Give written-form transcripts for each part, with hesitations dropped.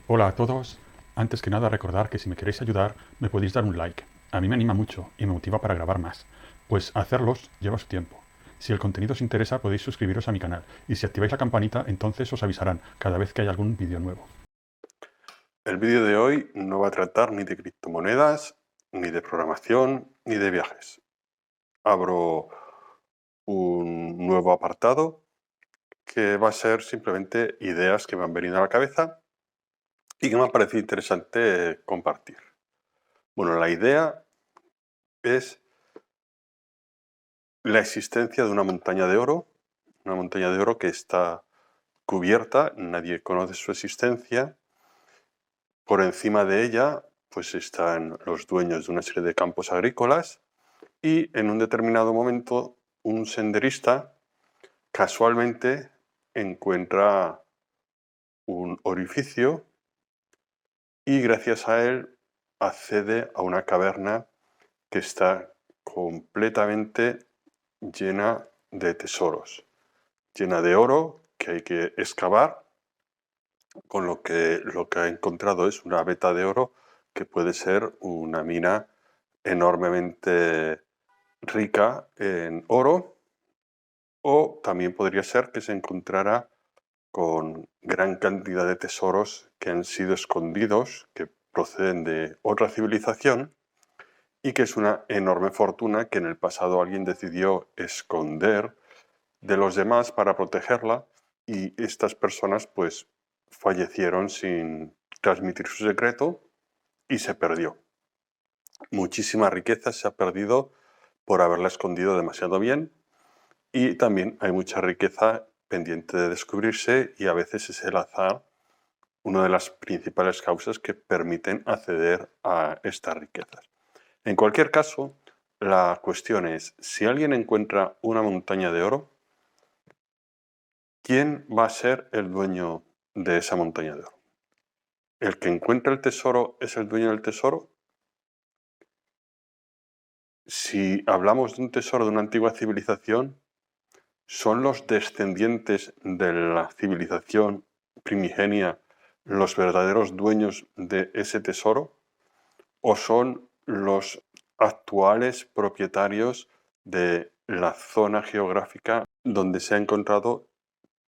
Hola a todos. Antes que nada recordar que si me queréis ayudar me podéis dar un like. A mí me anima mucho y me motiva para grabar más, pues hacerlos lleva su tiempo. Si el contenido os interesa podéis suscribiros a mi canal y si activáis la campanita entonces os avisarán cada vez que haya algún vídeo nuevo. El vídeo de hoy no va a tratar ni de criptomonedas, ni de programación, ni de viajes. Abro un nuevo apartado que va a ser simplemente ideas que me han venido a la cabeza y que me ha parecido interesante compartir. Bueno, la idea es la existencia de una montaña de oro que está cubierta, nadie conoce su existencia. Por encima de ella, pues están los dueños de una serie de campos agrícolas y en un determinado momento un senderista casualmente encuentra un orificio y gracias a él accede a una caverna que está completamente llena de tesoros, llena de oro que hay que excavar, con lo que ha encontrado es una veta de oro que puede ser una mina enormemente rica en oro, o también podría ser que se encontrara con gran cantidad de tesoros que han sido escondidos, que proceden de otra civilización y que es una enorme fortuna que en el pasado alguien decidió esconder de los demás para protegerla, y estas personas pues fallecieron sin transmitir su secreto y se perdió. Muchísima riqueza se ha perdido por haberla escondido demasiado bien, y también hay mucha riqueza pendiente de descubrirse, y a veces es el azar una de las principales causas que permiten acceder a estas riquezas. En cualquier caso, la cuestión es, si alguien encuentra una montaña de oro, ¿quién va a ser el dueño de esa montaña de oro? ¿El que encuentra el tesoro es el dueño del tesoro? Si hablamos de un tesoro de una antigua civilización, ¿son los descendientes de la civilización primigenia los verdaderos dueños de ese tesoro? ¿O son los actuales propietarios de la zona geográfica donde se ha encontrado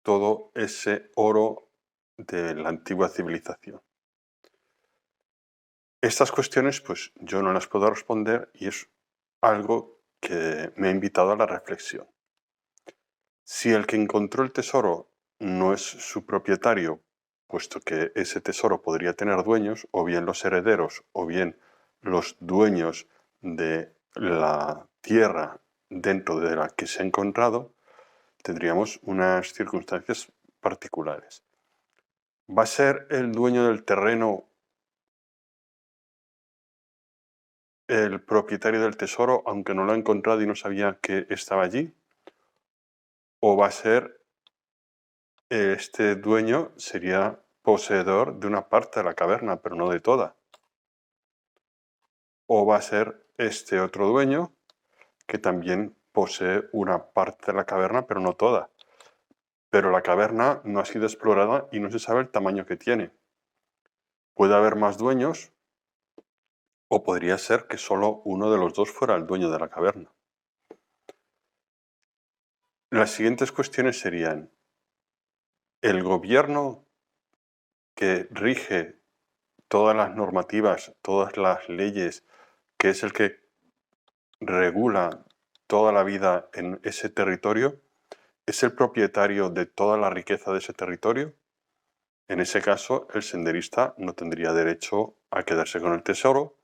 todo ese oro de la antigua civilización? Estas cuestiones, pues yo no las puedo responder, y es algo que me ha invitado a la reflexión. Si el que encontró el tesoro no es su propietario, puesto que ese tesoro podría tener dueños, o bien los herederos, o bien los dueños de la tierra dentro de la que se ha encontrado, tendríamos unas circunstancias particulares. ¿Va a ser el dueño del terreno el propietario del tesoro, aunque no lo ha encontrado y no sabía que estaba allí? ¿O va a ser este dueño sería poseedor de una parte de la caverna, pero no de toda? ¿O va a ser este otro dueño que también posee una parte de la caverna, pero no toda? Pero la caverna no ha sido explorada y no se sabe el tamaño que tiene. Puede haber más dueños, o podría ser que solo uno de los dos fuera el dueño de la caverna. Las siguientes cuestiones serían: ¿el gobierno que rige todas las normativas, todas las leyes, que es el que regula toda la vida en ese territorio, es el propietario de toda la riqueza de ese territorio? En ese caso, el senderista no tendría derecho a quedarse con el tesoro,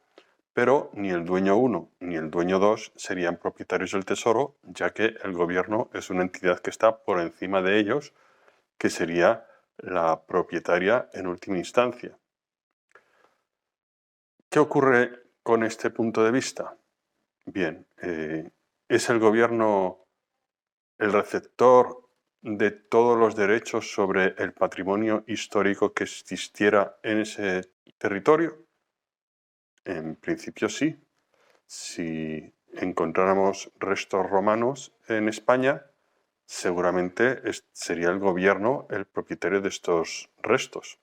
pero ni el dueño 1 ni el dueño 2 serían propietarios del tesoro, ya que el gobierno es una entidad que está por encima de ellos, que sería la propietaria en última instancia. ¿Qué ocurre con este punto de vista? Bien, ¿es el gobierno el receptor de todos los derechos sobre el patrimonio histórico que existiera en ese territorio? En principio sí. Si encontráramos restos romanos en España, seguramente sería el gobierno el propietario de estos restos.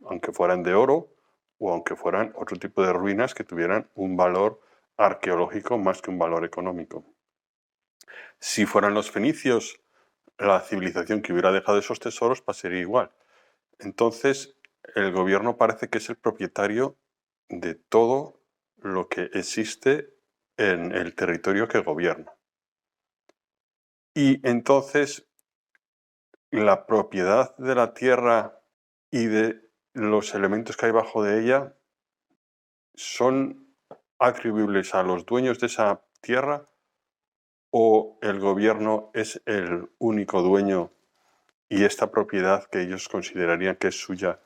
aunque fueran de oro o aunque fueran otro tipo de ruinas que tuvieran un valor arqueológico más que un valor económico. Si fueran los fenicios la civilización que hubiera dejado esos tesoros, pasaría igual. Entonces, el gobierno parece que es el propietario de todo lo que existe en el territorio que gobierna. Y entonces, la propiedad de la tierra y de los elementos que hay bajo de ella son atribuibles a los dueños de esa tierra, o el gobierno es el único dueño y esta propiedad que ellos considerarían que es suya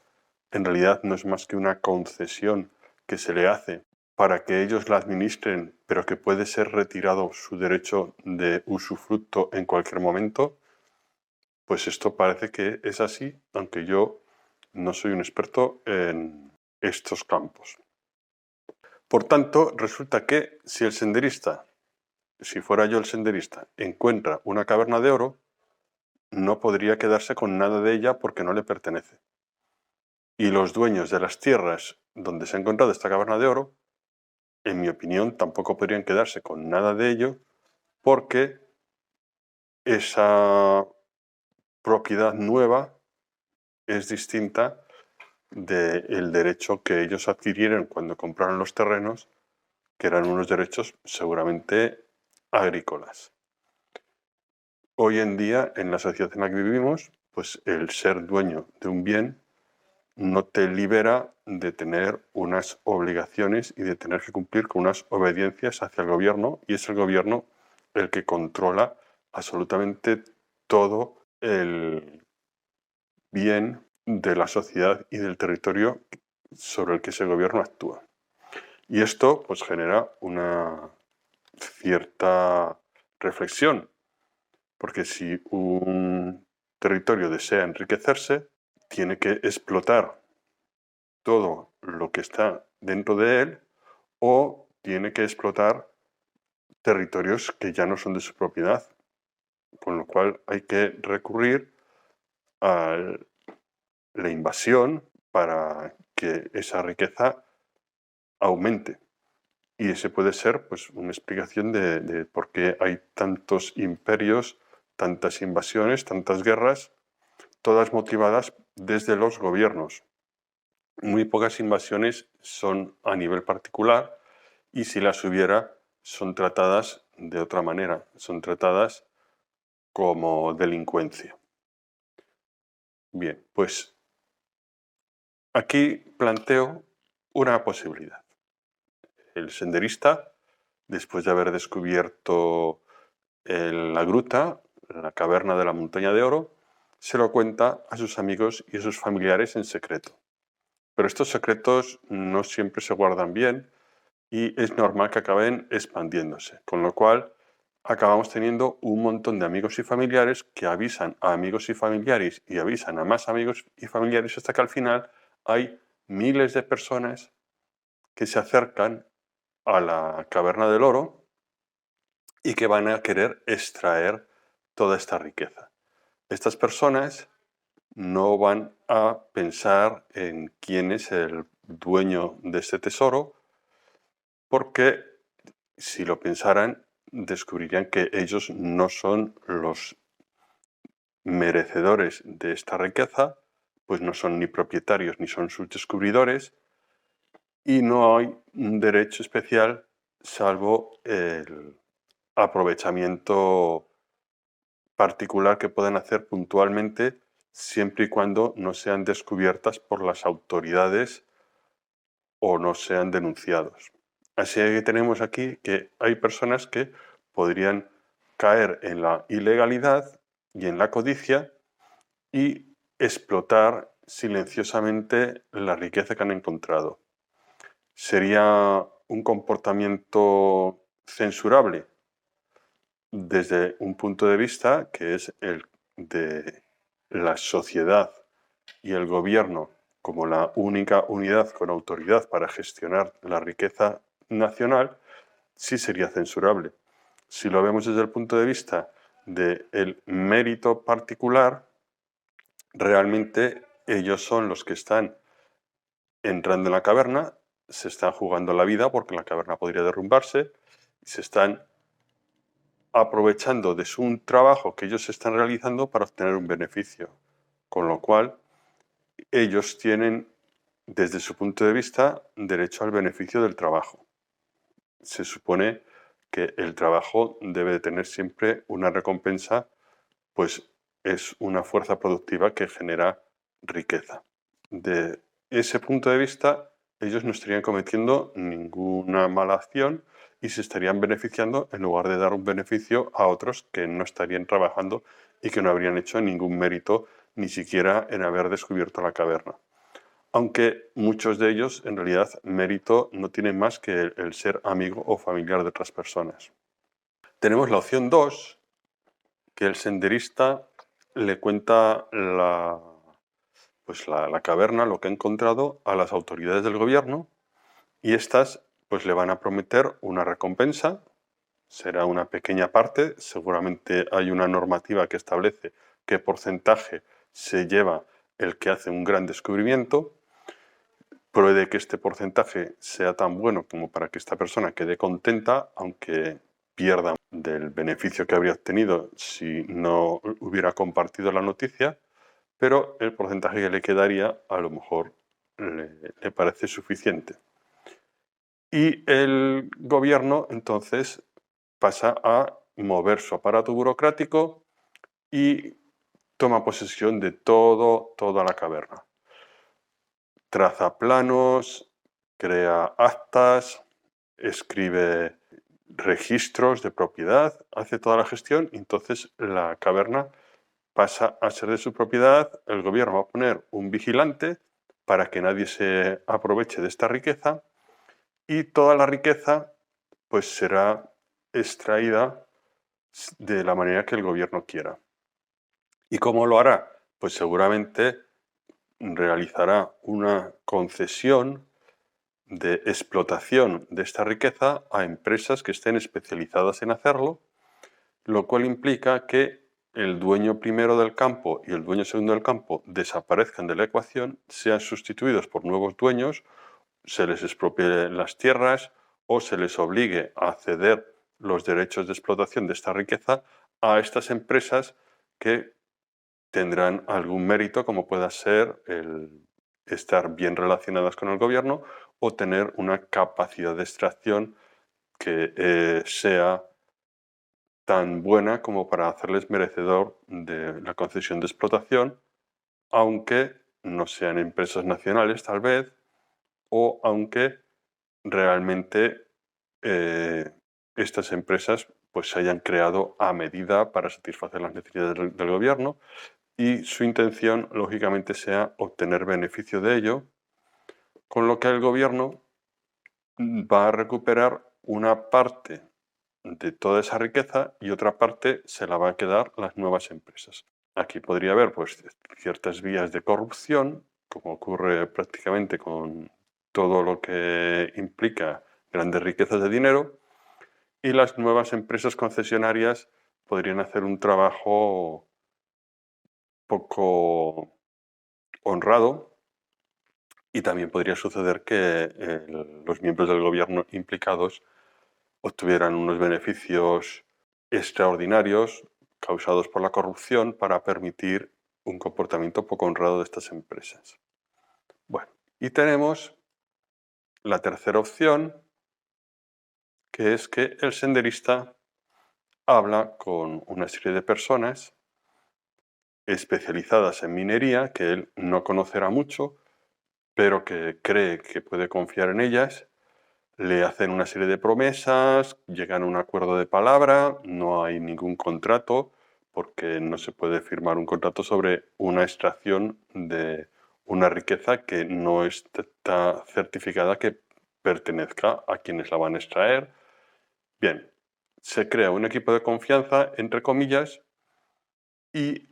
en realidad no es más que una concesión que se le hace para que ellos la administren, pero que puede ser retirado su derecho de usufructo en cualquier momento. Pues esto parece que es así, aunque yo no soy un experto en estos campos. Por tanto, resulta que si el senderista, si fuera yo el senderista, encuentra una caverna de oro, no podría quedarse con nada de ella porque no le pertenece. Y los dueños de las tierras donde se ha encontrado esta caverna de oro, en mi opinión, tampoco podrían quedarse con nada de ello porque esa propiedad nueva es distinta del derecho que ellos adquirieron cuando compraron los terrenos, que eran unos derechos seguramente agrícolas. Hoy en día, en la sociedad en la que vivimos, pues el ser dueño de un bien no te libera de tener unas obligaciones y de tener que cumplir con unas obediencias hacia el gobierno, y es el gobierno el que controla absolutamente todo el bien de la sociedad y del territorio sobre el que ese gobierno actúa. Y esto pues genera una cierta reflexión, porque si un territorio desea enriquecerse, tiene que explotar todo lo que está dentro de él o tiene que explotar territorios que ya no son de su propiedad, con lo cual hay que recurrir a la invasión para que esa riqueza aumente. Y ese puede ser pues, una explicación de por qué hay tantos imperios, tantas invasiones, tantas guerras, todas motivadas desde los gobiernos. Muy pocas invasiones son a nivel particular y si las hubiera son tratadas de otra manera, son tratadas como delincuencia. Bien, pues aquí planteo una posibilidad. El senderista, después de haber descubierto la gruta, la caverna de la montaña de oro, se lo cuenta a sus amigos y a sus familiares en secreto. Pero estos secretos no siempre se guardan bien y es normal que acaben expandiéndose, con lo cual acabamos teniendo un montón de amigos y familiares que avisan a amigos y familiares y avisan a más amigos y familiares hasta que al final hay miles de personas que se acercan a la caverna del oro y que van a querer extraer toda esta riqueza. Estas personas no van a pensar en quién es el dueño de este tesoro, porque si lo pensaran, descubrirían que ellos no son los merecedores de esta riqueza, pues no son ni propietarios ni son sus descubridores, y no hay un derecho especial salvo el aprovechamiento particular que pueden hacer puntualmente siempre y cuando no sean descubiertas por las autoridades o no sean denunciados. Así que tenemos aquí que hay personas que podrían caer en la ilegalidad y en la codicia y explotar silenciosamente la riqueza que han encontrado. ¿Sería un comportamiento censurable? Desde un punto de vista que es el de la sociedad y el gobierno como la única unidad con autoridad para gestionar la riqueza nacional, sí sería censurable. Si lo vemos desde el punto de vista del mérito particular, realmente ellos son los que están entrando en la caverna, se están jugando la vida porque la caverna podría derrumbarse, se están aprovechando de un trabajo que ellos están realizando para obtener un beneficio. Con lo cual, ellos tienen, desde su punto de vista, derecho al beneficio del trabajo. Se supone que el trabajo debe de tener siempre una recompensa, pues es una fuerza productiva que genera riqueza. De ese punto de vista, ellos no estarían cometiendo ninguna mala acción y se estarían beneficiando en lugar de dar un beneficio a otros que no estarían trabajando y que no habrían hecho ningún mérito ni siquiera en haber descubierto la caverna. Aunque muchos de ellos en realidad mérito no tienen más que el ser amigo o familiar de otras personas. Tenemos la opción 2, que el senderista le cuenta la caverna, lo que ha encontrado, a las autoridades del gobierno, y estas pues le van a prometer una recompensa. Será una pequeña parte, seguramente hay una normativa que establece qué porcentaje se lleva el que hace un gran descubrimiento. Puede que este porcentaje sea tan bueno como para que esta persona quede contenta, aunque pierda del beneficio que habría obtenido si no hubiera compartido la noticia, pero el porcentaje que le quedaría a lo mejor le parece suficiente. Y el gobierno entonces pasa a mover su aparato burocrático y toma posesión de toda la caverna. Traza planos, crea actas, escribe registros de propiedad, hace toda la gestión y entonces la caverna pasa a ser de su propiedad. El gobierno va a poner un vigilante para que nadie se aproveche de esta riqueza y toda la riqueza pues será extraída de la manera que el gobierno quiera. ¿Y cómo lo hará? Pues seguramente realizará una concesión de explotación de esta riqueza a empresas que estén especializadas en hacerlo, lo cual implica que el dueño primero del campo y el dueño segundo del campo desaparezcan de la ecuación, sean sustituidos por nuevos dueños, se les expropie las tierras o se les obligue a ceder los derechos de explotación de esta riqueza a estas empresas que tendrán algún mérito, como pueda ser el estar bien relacionadas con el gobierno o tener una capacidad de extracción que sea tan buena como para hacerles merecedor de la concesión de explotación, aunque no sean empresas nacionales tal vez, o aunque realmente estas empresas pues se hayan creado a medida para satisfacer las necesidades del gobierno y su intención lógicamente sea obtener beneficio de ello, con lo que el gobierno va a recuperar una parte de toda esa riqueza y otra parte se la va a quedar las nuevas empresas. Aquí podría haber pues ciertas vías de corrupción, como ocurre prácticamente con todo lo que implica grandes riquezas de dinero, y las nuevas empresas concesionarias podrían hacer un trabajo poco honrado y también podría suceder que los miembros del gobierno implicados obtuvieran unos beneficios extraordinarios causados por la corrupción para permitir un comportamiento poco honrado de estas empresas. Bueno, y tenemos la tercera opción, que es que el senderista habla con una serie de personas especializadas en minería que él no conocerá mucho, pero que cree que puede confiar en ellas. Le hacen una serie de promesas, llegan a un acuerdo de palabra, no hay ningún contrato, porque no se puede firmar un contrato sobre una extracción de una riqueza que no está certificada que pertenezca a quienes la van a extraer. Bien, se crea un equipo de confianza, entre comillas, y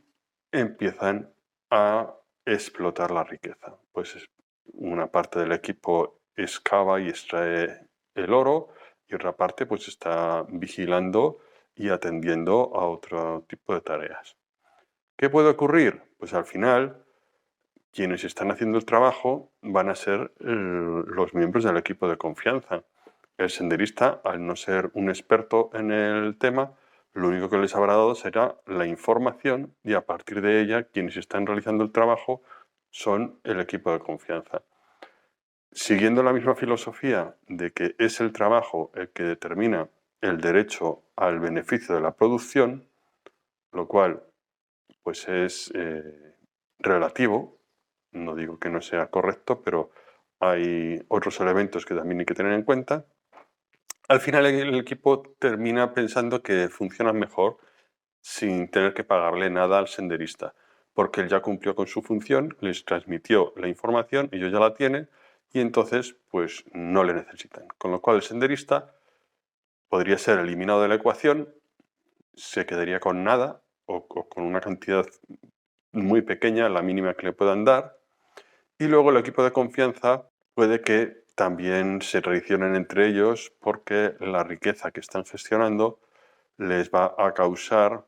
empiezan a explotar la riqueza. Pues una parte del equipo excava y extrae el oro y otra parte pues está vigilando y atendiendo a otro tipo de tareas. ¿Qué puede ocurrir? Pues al final quienes están haciendo el trabajo van a ser los miembros del equipo de confianza. El senderista, al no ser un experto en el tema, lo único que les habrá dado será la información y a partir de ella quienes están realizando el trabajo son el equipo de confianza. Siguiendo la misma filosofía de que es el trabajo el que determina el derecho al beneficio de la producción, lo cual pues es relativo, no digo que no sea correcto, pero hay otros elementos que también hay que tener en cuenta. Al final el equipo termina pensando que funciona mejor sin tener que pagarle nada al senderista, porque él ya cumplió con su función, les transmitió la información, ellos ya la tienen y entonces pues no le necesitan. Con lo cual el senderista podría ser eliminado de la ecuación, se quedaría con nada o con una cantidad muy pequeña, la mínima que le puedan dar, y luego el equipo de confianza puede que también se traicionen entre ellos porque la riqueza que están gestionando les va a causar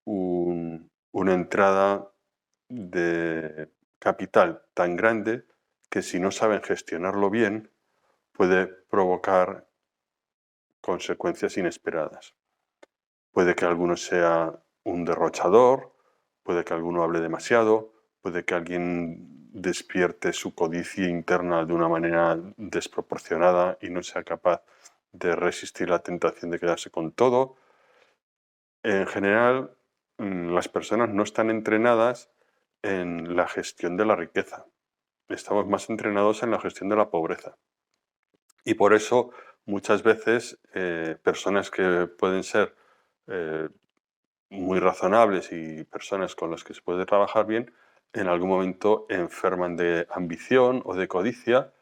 una entrada de capital tan grande que si no saben gestionarlo bien puede provocar consecuencias inesperadas. Puede que alguno sea un derrochador, puede que alguno hable demasiado, puede que alguien despierte su codicia interna de una manera desproporcionada y no sea capaz de resistir la tentación de quedarse con todo. En general, las personas no están entrenadas en la gestión de la riqueza. Estamos más entrenados en la gestión de la pobreza. Y por eso muchas veces personas que pueden ser muy razonables y personas con las que se puede trabajar bien, en algún momento enferman de ambición o de codicia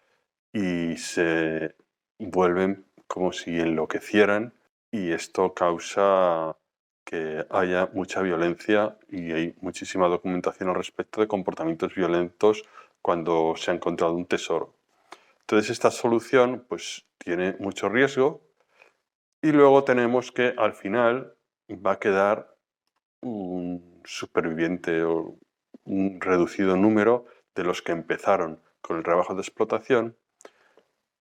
y se vuelven como si enloquecieran y esto causa que haya mucha violencia y hay muchísima documentación al respecto de comportamientos violentos cuando se ha encontrado un tesoro. Entonces esta solución pues tiene mucho riesgo y luego tenemos que al final va a quedar un superviviente o un reducido número de los que empezaron con el trabajo de explotación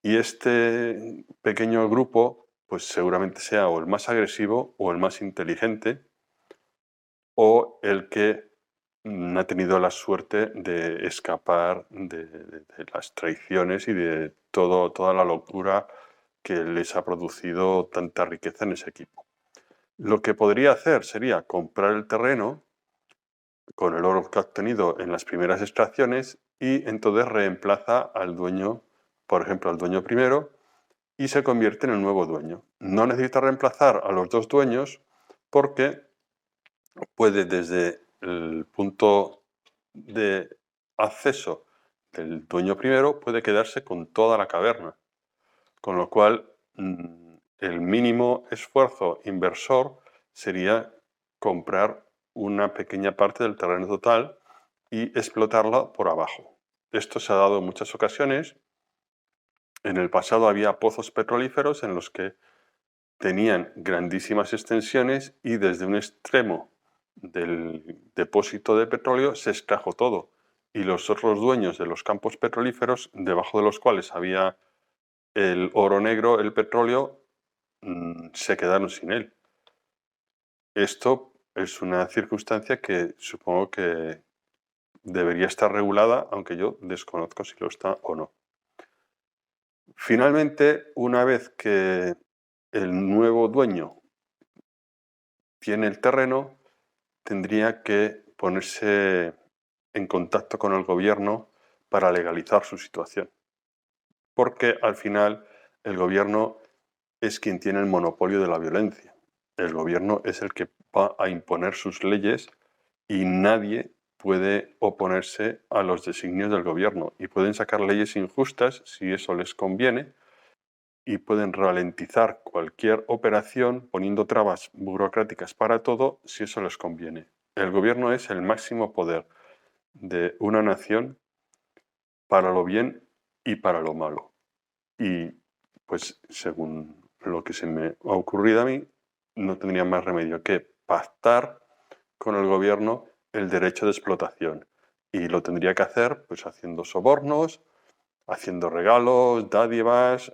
y este pequeño grupo pues seguramente sea o el más agresivo o el más inteligente o el que ha tenido la suerte de escapar de las traiciones y de toda la locura que les ha producido tanta riqueza en ese equipo. Lo que podría hacer sería comprar el terreno con el oro que ha obtenido en las primeras extracciones y entonces reemplaza al dueño, por ejemplo, al dueño primero, y se convierte en el nuevo dueño. No necesita reemplazar a los dos dueños porque puede desde el punto de acceso del dueño primero, puede quedarse con toda la caverna. Con lo cual, el mínimo esfuerzo inversor sería comprar una pequeña parte del terreno total y explotarla por abajo. Esto se ha dado en muchas ocasiones. En el pasado había pozos petrolíferos en los que tenían grandísimas extensiones y desde un extremo del depósito de petróleo se extrajo todo. Y los otros dueños de los campos petrolíferos, debajo de los cuales había el oro negro, el petróleo, se quedaron sin él. Esto es una circunstancia que supongo que debería estar regulada, aunque yo desconozco si lo está o no. Finalmente, una vez que el nuevo dueño tiene el terreno, tendría que ponerse en contacto con el gobierno para legalizar su situación. Porque al final el gobierno es quien tiene el monopolio de la violencia. El gobierno es el que va a imponer sus leyes y nadie puede oponerse a los designios del gobierno. Y pueden sacar leyes injustas si eso les conviene y pueden ralentizar cualquier operación poniendo trabas burocráticas para todo si eso les conviene. El gobierno es el máximo poder de una nación para lo bien y para lo malo. Y pues según lo que se me ha ocurrido a mí, no tendría más remedio que pactar con el gobierno el derecho de explotación Y lo tendría que hacer pues haciendo sobornos, haciendo regalos, dádivas,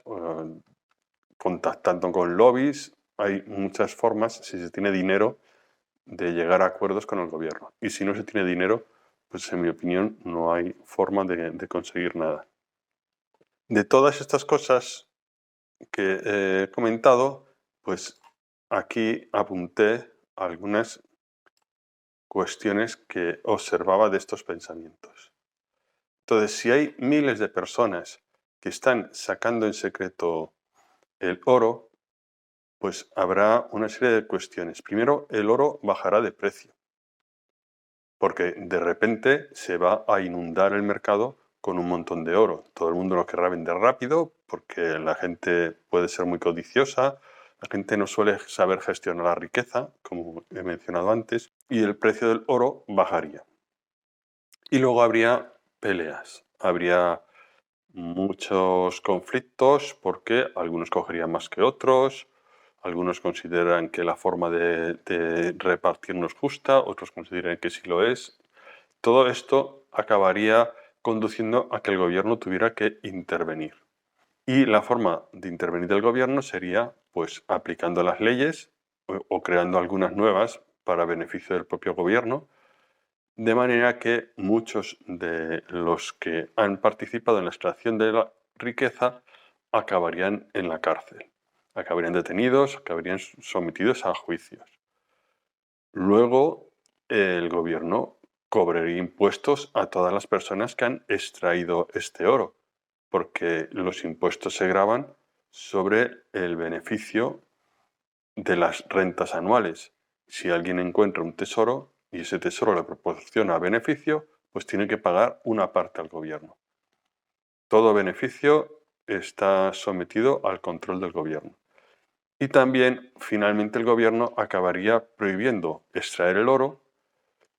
contactando con lobbies. Hay muchas formas, si se tiene dinero, de llegar a acuerdos con el gobierno. Y si no se tiene dinero, pues en mi opinión no hay forma de conseguir nada. De todas estas cosas que he comentado, pues aquí apunté algunas cuestiones que observaba de estos pensamientos. Entonces, si hay miles de personas que están sacando en secreto el oro, pues habrá una serie de cuestiones. Primero, el oro bajará de precio, porque de repente se va a inundar el mercado con un montón de oro. Todo el mundo lo querrá vender rápido porque la gente puede ser muy codiciosa, la gente no suele saber gestionar la riqueza, como he mencionado antes, y el precio del oro bajaría. Y luego habría peleas, habría muchos conflictos porque algunos cogerían más que otros, algunos consideran que la forma de repartir no es justa, otros consideran que sí lo es. Todo esto acabaría conduciendo a que el gobierno tuviera que intervenir. Y la forma de intervenir del gobierno sería pues aplicando las leyes o creando algunas nuevas para beneficio del propio gobierno, de manera que muchos de los que han participado en la extracción de la riqueza acabarían en la cárcel, acabarían detenidos, acabarían sometidos a juicios. Luego, el gobierno cobraría impuestos a todas las personas que han extraído este oro, porque los impuestos se graban sobre el beneficio de las rentas anuales. Si alguien encuentra un tesoro y ese tesoro le proporciona beneficio, pues tiene que pagar una parte al gobierno. Todo beneficio está sometido al control del gobierno. Y también, finalmente, el gobierno acabaría prohibiendo extraer el oro,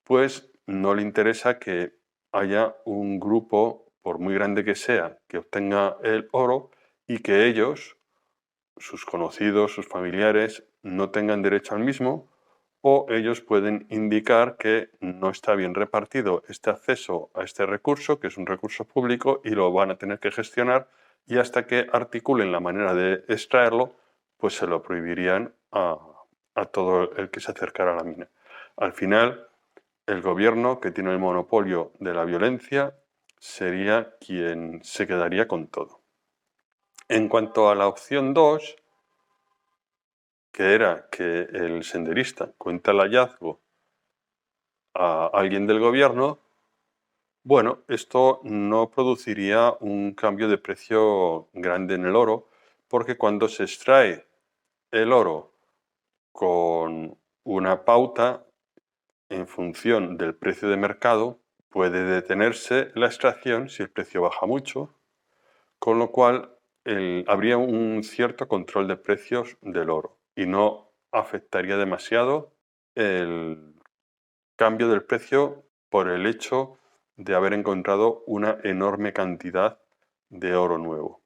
pues no le interesa que haya un grupo, por muy grande que sea, que obtenga el oro y que ellos, sus conocidos, sus familiares, no tengan derecho al mismo, o ellos pueden indicar que no está bien repartido este acceso a este recurso, que es un recurso público, y lo van a tener que gestionar, y hasta que articulen la manera de extraerlo, pues se lo prohibirían a todo el que se acercara a la mina. Al final, el gobierno, que tiene el monopolio de la violencia, sería quien se quedaría con todo. En cuanto a la opción 2, que era que el senderista cuenta el hallazgo a alguien del gobierno, bueno, esto no produciría un cambio de precio grande en el oro, porque cuando se extrae el oro con una pauta en función del precio de mercado, puede detenerse la extracción si el precio baja mucho, con lo cual habría un cierto control de precios del oro y no afectaría demasiado el cambio del precio por el hecho de haber encontrado una enorme cantidad de oro nuevo.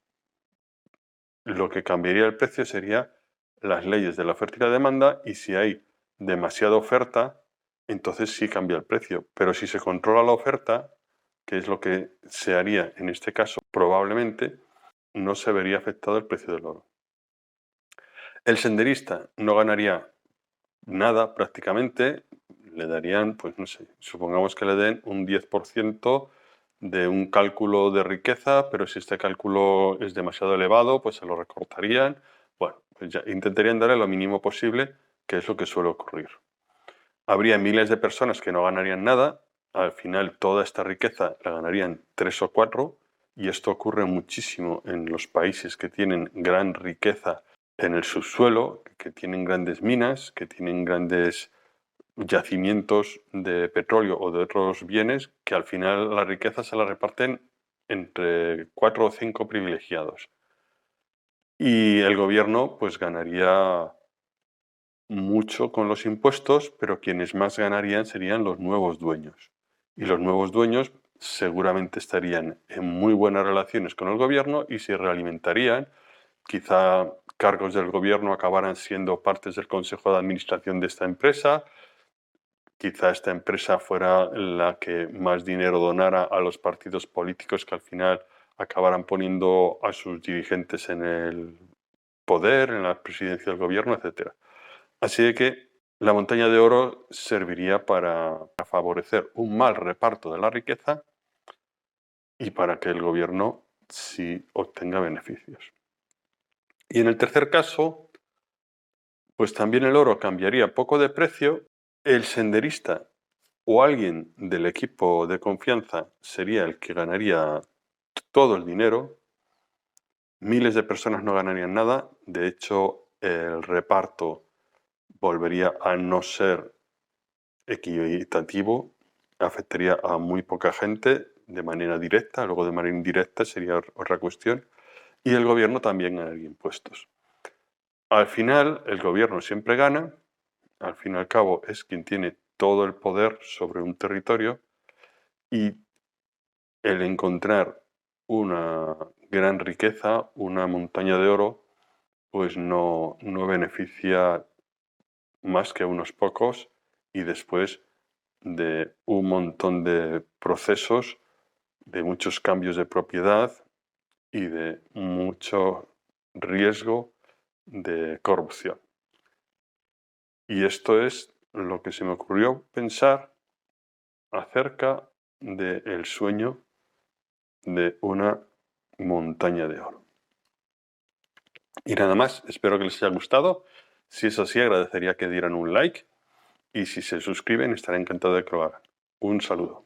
Lo que cambiaría el precio sería las leyes de la oferta y la demanda, y si hay demasiada oferta, entonces sí cambia el precio. Pero si se controla la oferta, que es lo que se haría en este caso probablemente, no se vería afectado el precio del oro. El senderista no ganaría nada prácticamente, le darían, pues no sé, supongamos que le den un 10% de un cálculo de riqueza, pero si este cálculo es demasiado elevado, pues se lo recortarían. Bueno, pues ya intentarían darle lo mínimo posible, que es lo que suele ocurrir. Habría miles de personas que no ganarían nada, al final toda esta riqueza la ganarían 3 o 4, y esto ocurre muchísimo en los países que tienen gran riqueza en el subsuelo, que tienen grandes minas, que tienen grandes yacimientos de petróleo o de otros bienes, que al final la riqueza se la reparten entre 4 o 5 privilegiados. Y el gobierno pues ganaría mucho con los impuestos, pero quienes más ganarían serían los nuevos dueños. Y los nuevos dueños seguramente estarían en muy buenas relaciones con el gobierno y se realimentarían. Quizá cargos del gobierno acabaran siendo partes del consejo de administración de esta empresa. quizá esta empresa fuera la que más dinero donara a los partidos políticos que al final acabaran poniendo a sus dirigentes en el poder, en la presidencia del gobierno, etc. Así de que la montaña de oro serviría para favorecer un mal reparto de la riqueza y para que el gobierno sí obtenga beneficios. Y en el tercer caso, pues también el oro cambiaría poco de precio, el senderista o alguien del equipo de confianza sería el que ganaría todo el dinero, miles de personas no ganarían nada, de hecho el reparto volvería a no ser equitativo, afectaría a muy poca gente de manera directa, luego de manera indirecta sería otra cuestión, y el gobierno también ganaría impuestos. Al final, el gobierno siempre gana, al fin y al cabo es quien tiene todo el poder sobre un territorio y el encontrar una gran riqueza, una montaña de oro, pues no beneficia más que a unos pocos y después de un montón de procesos, de muchos cambios de propiedad y de mucho riesgo de corrupción. Y esto es lo que se me ocurrió pensar acerca del sueño de una montaña de oro. Y nada más, espero que les haya gustado. Si es así, agradecería que dieran un like y si se suscriben, estaré encantado de que lo hagan. Un saludo.